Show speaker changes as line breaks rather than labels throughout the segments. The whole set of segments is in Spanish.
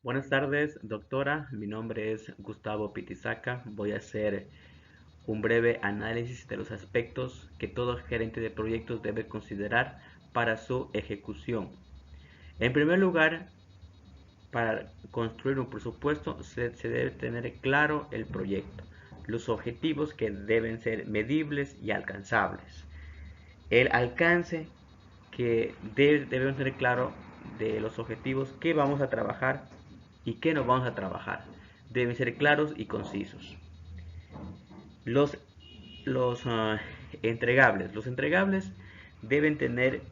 Buenas tardes, doctora. Mi nombre es Gustavo Pitizaca. Voy a hacer un breve análisis de los aspectos que todo gerente de proyectos debe considerar para su ejecución. En primer lugar, para construir un presupuesto se debe tener claro el proyecto, los objetivos que deben ser medibles y alcanzables, el alcance que debemos tener claro de los objetivos que vamos a trabajar y qué no vamos a trabajar. Deben ser claros y concisos. Los, los entregables. Los entregables deben tener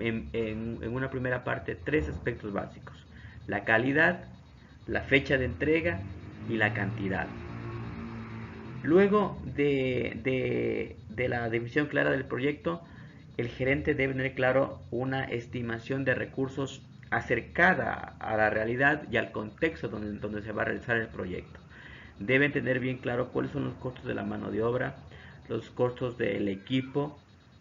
en una primera parte tres aspectos básicos. La calidad, la fecha de entrega y la cantidad. Luego de la definición clara del proyecto, el gerente debe tener claro una estimación de recursos acercada a la realidad y al contexto donde se va a realizar el proyecto. Deben tener bien claro cuáles son los costos de la mano de obra, los costos del equipo,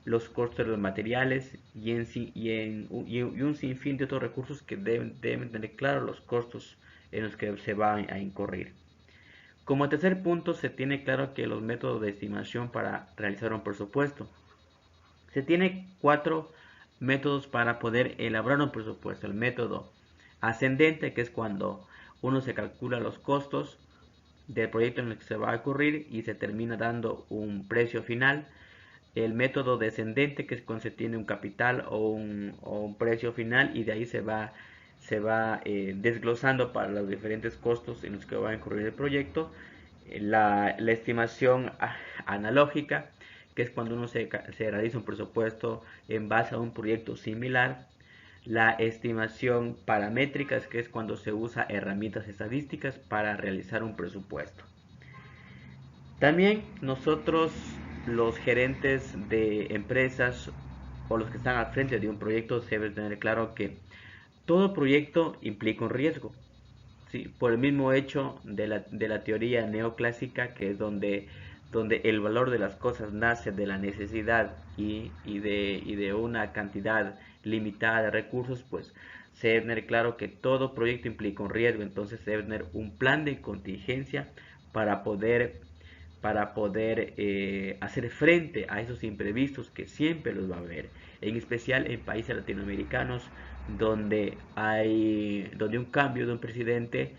los costos de los materiales y un sinfín de otros recursos que deben tener claro los costos en los que se va a incurrir. Como tercer punto, se tiene claro que los métodos de estimación para realizar un presupuesto. Se tiene cuatro métodos para poder elaborar un presupuesto. El método ascendente, que es cuando uno se calcula los costos del proyecto en el que se va a ocurrir y se termina dando un precio final. El método descendente, que es cuando se tiene un capital o un precio final y de ahí se va desglosando para los diferentes costos en los que va a incurrir el proyecto. La estimación analógica, que es cuando uno se realiza un presupuesto en base a un proyecto similar. La estimación paramétrica, que es cuando se usa herramientas estadísticas para realizar un presupuesto. También nosotros, los gerentes de empresas o los que están al frente de un proyecto, se debe tener claro que todo proyecto implica un riesgo. ¿Sí? Por el mismo hecho de la teoría neoclásica, que es donde el valor de las cosas nace de la necesidad y de una cantidad limitada de recursos, pues se debe tener claro que todo proyecto implica un riesgo, entonces se debe tener un plan de contingencia para poder hacer frente a esos imprevistos que siempre los va a haber, en especial en países latinoamericanos donde un cambio de un presidente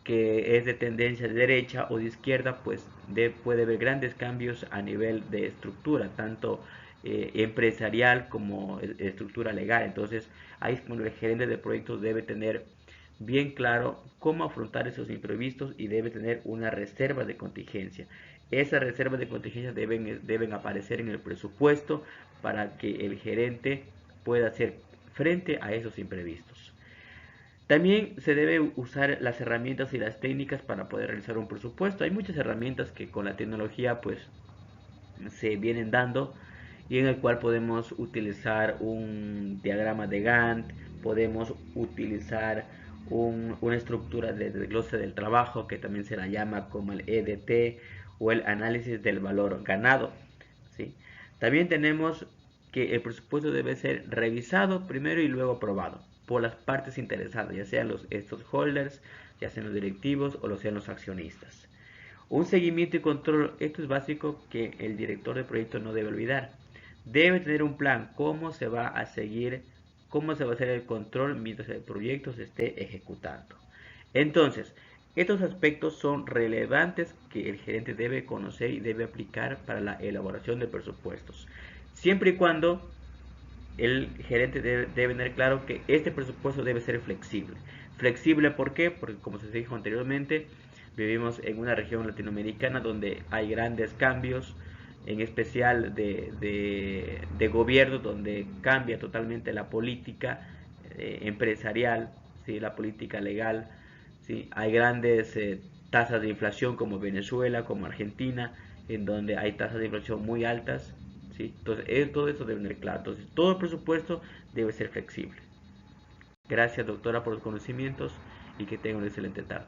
que es de tendencia de derecha o de izquierda, pues puede haber grandes cambios a nivel de estructura, tanto empresarial como estructura legal. Entonces, ahí es cuando el gerente de proyectos debe tener bien claro cómo afrontar esos imprevistos y debe tener una reserva de contingencia. Esas reservas de contingencia deben aparecer en el presupuesto para que el gerente pueda hacer frente a esos imprevistos. También se debe usar las herramientas y las técnicas para poder realizar un presupuesto. Hay muchas herramientas que con la tecnología pues se vienen dando y en el cual podemos utilizar un diagrama de Gantt, podemos utilizar una estructura de desglose del trabajo que también se la llama como el EDT o el análisis del valor ganado. ¿Sí? También tenemos que el presupuesto debe ser revisado primero y luego aprobado por las partes interesadas, ya sean los holders, ya sean los directivos o sean los accionistas. Un seguimiento y control, esto es básico que el director de proyecto no debe olvidar. Debe tener un plan, cómo se va a seguir, cómo se va a hacer el control mientras el proyecto se esté ejecutando. Entonces, estos aspectos son relevantes que el gerente debe conocer y debe aplicar para la elaboración de presupuestos. Siempre y cuando el gerente debe tener claro que este presupuesto debe ser flexible. Flexible, ¿por qué? Porque como se dijo anteriormente, vivimos en una región latinoamericana donde hay grandes cambios, en especial de gobierno, donde cambia totalmente la política empresarial, ¿sí? La política legal. ¿Sí? Hay grandes tasas de inflación como Venezuela, como Argentina, en donde hay tasas de inflación muy altas. ¿Sí? Entonces, todo eso debe tener claro. Entonces, todo el presupuesto debe ser flexible. Gracias, doctora, por los conocimientos y que tenga una excelente tarde.